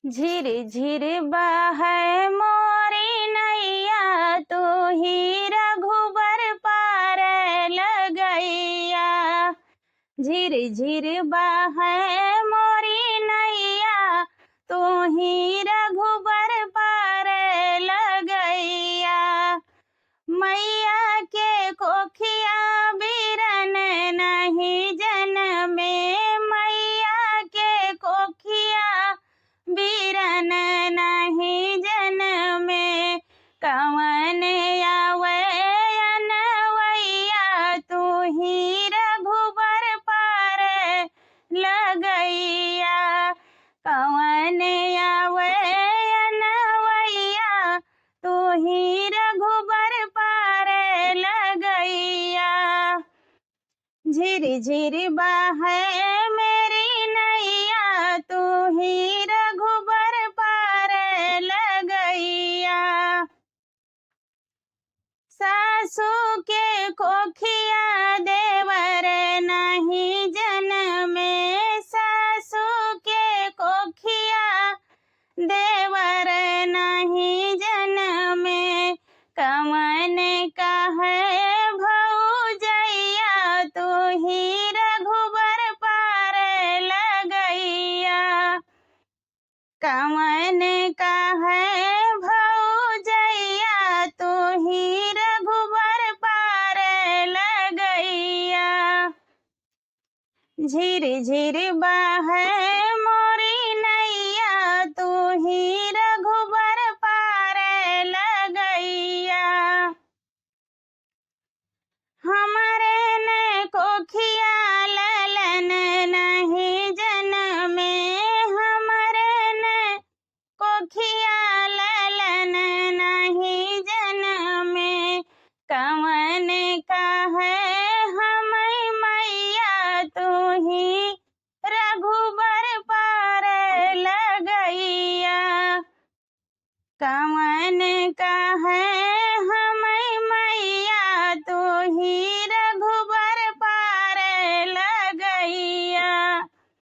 झिर झिर बहै मोरी नैया, तू ही रघुबर पार लगैया। झिर झिर बहै मोरी नैया, तू ही रघुबर पार लगैया। मैया के कोखिया बिरन नहीं जनमे, मैया के कोखिया बिरन नहीं जनमे। कवन आवे अनवैया, तू ही रघुबर पार लगैया। कवन आवे अनवैया, तू ही रघुबर पार लगैया। झिर झिर बहै मेरी नैया, तू ही रघुबर पार लगैया। सासू के कोखिया देवर नहीं जनमे, सासू के कोखिया देवर नहीं जनमे। कवन कहै भौजैया, तू ही रघुबर पार लगैया। कवन कहै भौजैया, तू ही रघुबर पार लगैया। झिर झिर बहै मोरी नैया, तू ही रघुबर पार लगैया। हमरे ने कोखिया ललन नहीं जनमे, हमरे ने कोखिया ललन नहीं जनमे। कवन कहै हम मैया, तू ही रघुबर पार लगैया। कवन कहै